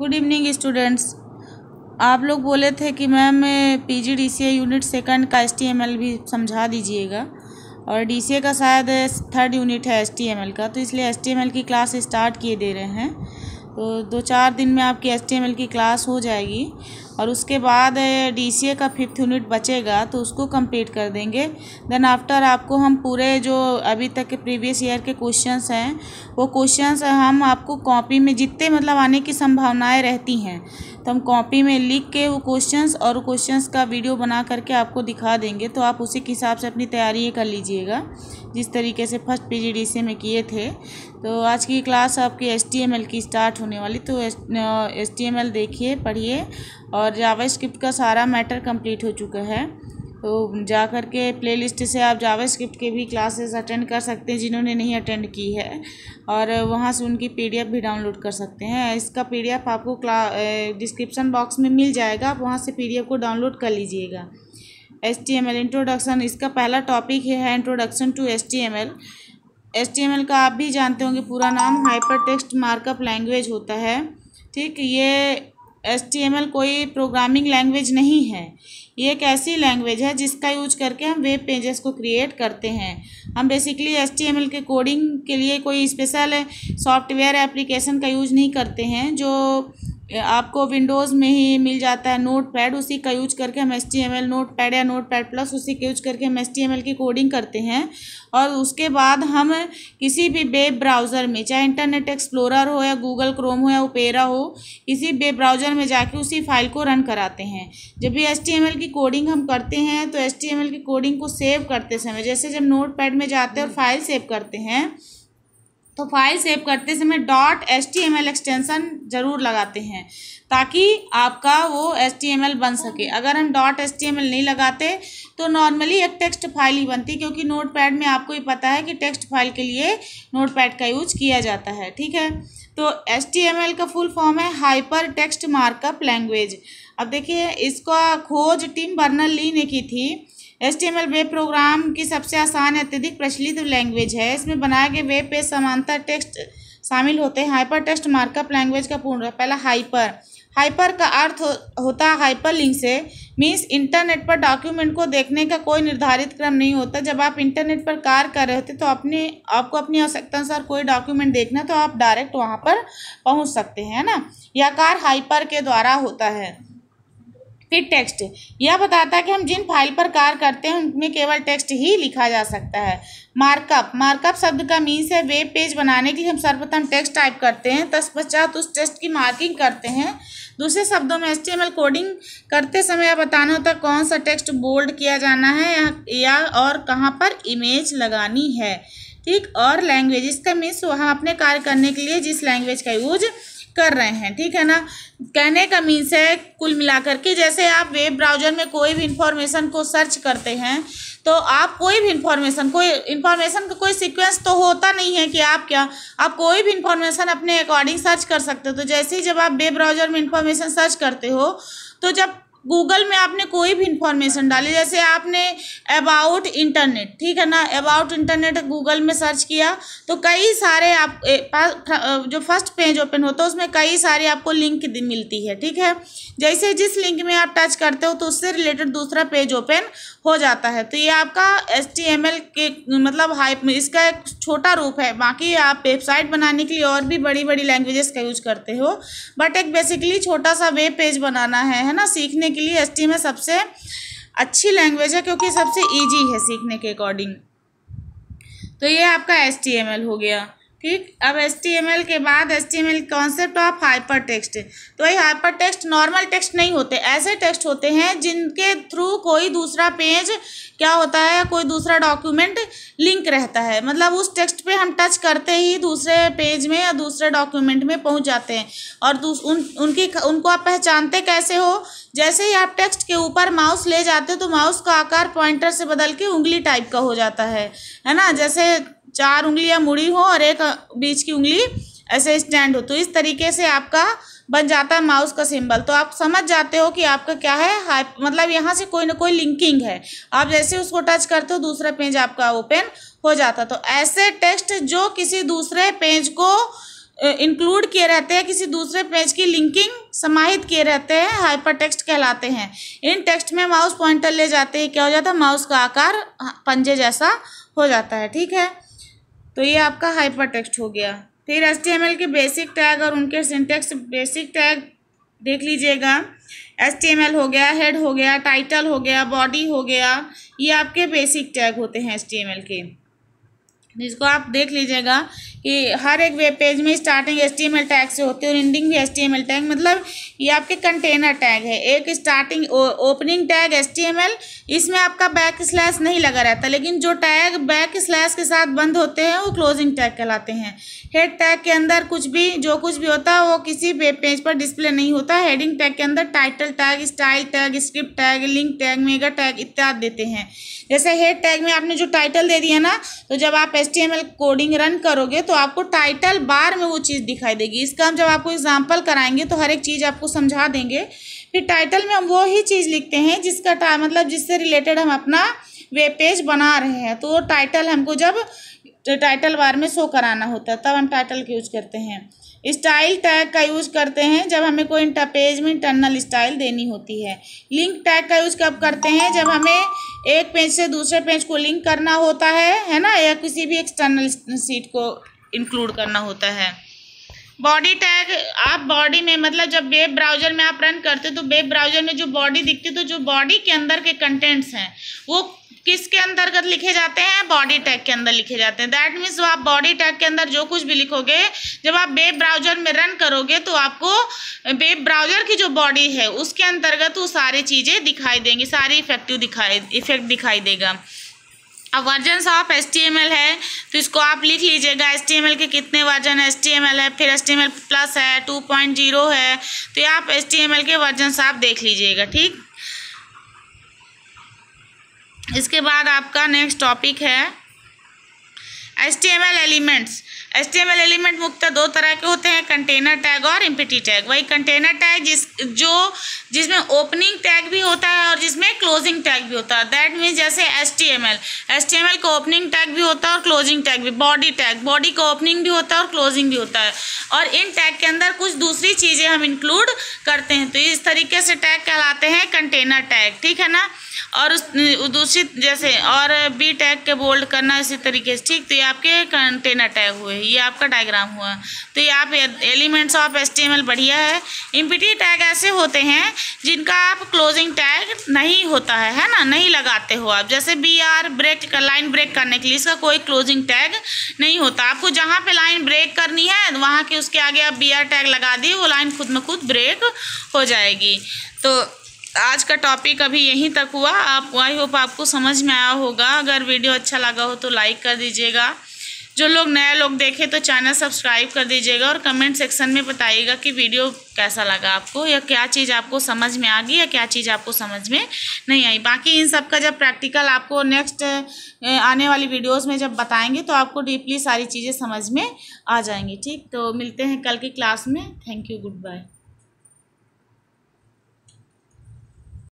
Good evening students. आप लोग बोले थे कि मैम PGDCA यूनिट सेकंड का HTML भी समझा दीजिएगा, और DCA का शायद थर्ड यूनिट है HTML का, तो इसलिए HTML की क्लास स्टार्ट किए दे रहे हैं। तो 2-4 दिन में आपकी HTML की क्लास हो जाएगी, और उसके बाद DCA का 5th यूनिट बचेगा तो उसको कंप्लीट कर देंगे। देन आफ्टर आपको हम पूरे जो अभी तक के प्रीवियस ईयर के क्वेश्चंस हैं वो क्वेश्चंस हम आपको कॉपी में जितने मतलब आने की संभावनाएं रहती हैं तो हम कॉपी में लिख के वो क्वेश्चंस और क्वेश्चंस का वीडियो बना करके आपको दिखा देंगे। तो आप उसी के हिसाब से अपनी तैयारी कर लीजिएगा जिस तरीके से फर्स्ट PGDCA में किए थे। तो आज की क्लास आपकी HTML की स्टार्ट होने वाली, तो HTML देखिए, पढ़िए, और जावास्क्रिप्ट का सारा मैटर कंप्लीट हो चुका है। तो जा कर के प्लेलिस्ट से आप जावास्क्रिप्ट के भी क्लासेस अटेंड कर सकते हैं जिन्होंने नहीं अटेंड की है, और वहाँ से उनकी PDF भी डाउनलोड कर सकते हैं। इसका PDF आपको डिस्क्रिप्शन बॉक्स में मिल जाएगा, आप वहाँ से PDF को डाउनलोड कर लीजिएगा। HTML इंट्रोडक्शन, इसका पहला टॉपिक है इंट्रोडक्शन टू HTML। HTML का आप भी जानते होंगे पूरा नाम हाइपर टेक्स्ट मार्कअप लैंग्वेज होता है। ठीक, ये HTML कोई प्रोग्रामिंग लैंग्वेज नहीं है, ये एक ऐसी लैंग्वेज है जिसका यूज करके हम वेब पेजेस को क्रिएट करते हैं। हम बेसिकली HTML के कोडिंग के लिए कोई स्पेशल सॉफ्टवेयर एप्लीकेशन का यूज नहीं करते हैं जो आपको विंडोज़ में ही मिल जाता है, नोटपैड, उसी का यूज करके हम HTML नोटपैड या नोटपैड प्लस उसी के यूज करके हम HTML की कोडिंग करते हैं। और उसके बाद हम किसी भी वेब ब्राउज़र में, चाहे इंटरनेट एक्सप्लोरर हो या गूगल क्रोम हो या ओपेरा हो, किसी वेब ब्राउज़र में जाके उसी फाइल को रन कराते हैं। जब भी HTML की कोडिंग हम करते हैं तो HTML की कोडिंग को सेव करते समय, जैसे जब नोटपैड में जाते हैं और फाइल सेव करते हैं तो फाइल सेव करते समय .html एक्सटेंशन ज़रूर लगाते हैं ताकि आपका वो HTML बन सके। अगर हम .html नहीं लगाते तो नॉर्मली एक टेक्स्ट फाइल ही बनती, क्योंकि नोटपैड में आपको ही पता है कि टेक्स्ट फाइल के लिए नोटपैड का यूज किया जाता है। ठीक है, तो HTML का फुल फॉर्म है हाइपर टेक्स्ट मार्कअप लैंग्वेज। अब देखिए, इसका खोज टिम बर्नर्स-ली ने की थी। HTML वेब प्रोग्राम की सबसे आसान अत्यधिक प्रचलित लैंग्वेज है। इसमें बनाए गए वेब पेज समांतर टेक्स्ट शामिल होते हैं। हाइपर टेक्स्ट मार्कअप लैंग्वेज का पूर्ण पहला हाइपर का अर्थ होता है हाइपर लिंक से, मीन्स इंटरनेट पर डॉक्यूमेंट को देखने का कोई निर्धारित क्रम नहीं होता। जब आप इंटरनेट पर कार्य कर रहे होते तो आपको अपनी आवश्यकता अनुसार कोई डॉक्यूमेंट देखना तो आप डायरेक्ट वहाँ पर पहुँच सकते हैं ना। यह कार्य हाइपर के द्वारा होता है। फिर टेक्स्ट, यह बताता है कि हम जिन फाइल पर कार्य करते हैं उनमें केवल टेक्स्ट ही लिखा जा सकता है। मार्कअप शब्द का मीन्स है वेब पेज बनाने के लिए हम सर्वप्रथम टेक्स्ट टाइप करते हैं, तत्पश्चात उस टेक्स्ट की मार्किंग करते हैं। दूसरे शब्दों में HTML कोडिंग करते समय यह बताना होता है कौन सा टेक्स्ट बोल्ड किया जाना है या और कहाँ पर इमेज लगानी है। ठीक, और लैंग्वेज, इसका मीन्स हम अपने कार्य करने के लिए जिस लैंग्वेज का यूज कर रहे हैं। ठीक है ना, कहने का मीन्स है कुल मिलाकर के, जैसे आप वेब ब्राउज़र में कोई भी इंफॉर्मेशन को सर्च करते हैं तो आप कोई भी इंफॉर्मेशन का कोई सीक्वेंस तो होता नहीं है कि आप कोई भी इंफॉर्मेशन अपने अकॉर्डिंग सर्च कर सकते हो। तो जैसे ही जब आप वेब ब्राउज़र में इंफॉर्मेशन सर्च करते हो तो जब गूगल में आपने कोई भी इंफॉर्मेशन डाली, जैसे आपने अबाउट इंटरनेट, ठीक है ना, अबाउट इंटरनेट गूगल में सर्च किया तो कई सारे आप जो फर्स्ट पेज ओपन होता है उसमें कई सारी आपको लिंक मिलती है। ठीक है, जैसे जिस लिंक में आप टच करते हो तो उससे रिलेटेड दूसरा पेज ओपन हो जाता है। तो ये आपका HTML के मतलब इसका एक छोटा रूप है। बाकी आप वेबसाइट बनाने के लिए और भी बड़ी बड़ी लैंग्वेजेस का यूज करते हो, बट एक बेसिकली छोटा सा वेब पेज बनाना है ना, सीखने के लिए HTML सबसे अच्छी लैंग्वेज है क्योंकि सबसे इजी है सीखने के अकॉर्डिंग। तो ये आपका HTML हो गया। ठीक, अब HTML के बाद HTML concept of hyper text. तो ये हाइपर टेक्स्ट नॉर्मल टेक्स्ट नहीं होते, ऐसे टेक्स्ट होते हैं जिनके थ्रू कोई दूसरा पेज क्या होता है, कोई दूसरा डॉक्यूमेंट लिंक रहता है। मतलब उस टेक्स्ट पे हम टच करते ही दूसरे पेज में या दूसरे डॉक्यूमेंट में पहुंच जाते हैं। और उनको आप पहचानते कैसे हो, जैसे ही आप टेक्स्ट के ऊपर माउस ले जाते हो तो माउस का आकार पॉइंटर से बदल के उंगली टाइप का हो जाता है ना। जैसे 4 उंगलियां मुड़ी हो और एक बीच की उंगली ऐसे स्टैंड हो, तो इस तरीके से आपका बन जाता है माउस का सिंबल। तो आप समझ जाते हो कि आपका क्या है, मतलब यहाँ से कोई ना कोई लिंकिंग है। आप जैसे उसको टच करते हो दूसरा पेज आपका ओपन हो जाता। तो ऐसे टेक्स्ट जो किसी दूसरे पेज को इंक्लूड किए रहते हैं, किसी दूसरे पेज की लिंकिंग समाहित किए रहते हैं, हाइपर टेक्स्ट कहलाते हैं। इन टेक्स्ट में माउस पॉइंटर ले जाते ही क्या हो जाता है, माउस का आकार पंजे जैसा हो जाता है। ठीक है, तो ये आपका हाइपर टेक्स्ट हो गया। फिर HTML के बेसिक टैग और उनके सिंटैक्स। बेसिक टैग देख लीजिएगा, HTML हो गया, हेड हो गया, टाइटल हो गया, बॉडी हो गया, ये आपके बेसिक टैग होते हैं HTML के, जिसको आप देख लीजिएगा कि हर एक वेब पेज में स्टार्टिंग HTML टैग से होती है और एंडिंग भी HTML टैग, मतलब ये आपके कंटेनर टैग है। एक स्टार्टिंग ओपनिंग टैग HTML, इसमें आपका बैक स्लैश नहीं लगा रहता, लेकिन जो टैग बैक स्लैश के साथ बंद होते हैं वो क्लोजिंग टैग कहलाते हैं। हेड टैग के अंदर जो कुछ भी होता है वो किसी वेब पेज पर डिस्प्ले नहीं होता। हेडिंग टैग के अंदर title tag, style tag, script tag, link tag, mega tag इत्यादि देते हैं। जैसे हेड टैग में आपने जो टाइटल दे दिया ना, तो जब आप HTML कोडिंग रन करोगे तो आपको टाइटल बार में वो चीज़ दिखाई देगी। इसका हम जब आपको एग्जांपल कराएंगे तो हर एक चीज़ आपको समझा देंगे। फिर टाइटल में हम वो ही चीज़ लिखते हैं जिसका मतलब जिससे रिलेटेड हम अपना वेब पेज बना रहे हैं, तो वो टाइटल हमको जब टाइटल बार में शो कराना होता है तब हम टाइटल का यूज करते हैं। स्टाइल टैग का यूज करते हैं जब हमें कोई पेज में इंटरनल स्टाइल देनी होती है। लिंक टैग का यूज कब करते हैं, जब हमें एक पेज से दूसरे पेज को लिंक करना होता है ना, या किसी भी एक्सटर्नल सीट को इंक्लूड करना होता है। बॉडी टैग, आप बॉडी में मतलब जब वेब ब्राउजर में आप रन करते हो तो वेब ब्राउजर में जो बॉडी दिखती है, तो जो बॉडी के अंदर के कंटेंट्स हैं वो किसके अंतर्गत लिखे जाते हैं, बॉडी टैग के अंदर लिखे जाते हैं। दैट मीन्स आप बॉडी टैग के अंदर जो कुछ भी लिखोगे, जब आप वेब ब्राउजर में रन करोगे तो आपको वेब ब्राउजर की जो बॉडी है उसके अंतर्गत वो सारी चीज़ें दिखाई देंगी, सारी इफेक्ट दिखाई देगा। अब वर्जन्स ऑफ HTML है तो इसको आप लिख लीजिएगा, HTML के कितने वर्जन HTML है, फिर HTML प्लस है, 2.0 है, तो ये आप HTML के वर्जन्स आप देख लीजिएगा। ठीक, इसके बाद आपका नेक्स्ट टॉपिक है HTML एलिमेंट्स। HTML एलिमेंट मुख्यतः दो तरह के होते हैं, कंटेनर टैग और एम्प्टी टैग। वही कंटेनर टैग जिसमें ओपनिंग टैग भी होता है और जिसमें क्लोजिंग टैग भी होता है। दैट मीन्स जैसे HTML का ओपनिंग टैग भी होता है और क्लोजिंग टैग भी। बॉडी का ओपनिंग भी होता है और क्लोजिंग भी होता है, और इन टैग के अंदर कुछ दूसरी चीज़ें हम इंक्लूड करते हैं, तो इस तरीके से टैग कहलाते हैं कंटेनर टैग। ठीक है ना, और दूसरी जैसे और बी टैग के बोल्ड करना इसी तरीके से। ठीक, तो ये आपके कंटेनर टैग हुए, ये आपका डायग्राम हुआ। तो ये आप एलिमेंट्स ऑफ HTML बढ़िया है। एम्प्टी टैग ऐसे होते हैं जिनका आप क्लोजिंग टैग नहीं होता है ना, नहीं लगाते हो आप। जैसे BR ब्रेक, लाइन ब्रेक करने के लिए इसका कोई क्लोजिंग टैग नहीं होता। आपको जहाँ पे लाइन ब्रेक करनी है वहाँ के उसके आगे आप BR टैग लगा दिए, वो लाइन खुद में खुद ब्रेक हो जाएगी। तो आज का टॉपिक अभी यहीं तक हुआ। आई होप आपको समझ में आया होगा। अगर वीडियो अच्छा लगा हो तो लाइक कर दीजिएगा। जो लोग नए लोग देखे तो चैनल सब्सक्राइब कर दीजिएगा, और कमेंट सेक्शन में बताइएगा कि वीडियो कैसा लगा आपको, या क्या चीज़ आपको समझ में आ गई या क्या चीज़ आपको समझ में नहीं आई। बाकी इन सब का जब प्रैक्टिकल आपको नेक्स्ट आने वाली वीडियोस में जब बताएंगे तो आपको डीपली सारी चीज़ें समझ में आ जाएंगी। ठीक, तो मिलते हैं कल की क्लास में। Thank you, good bye.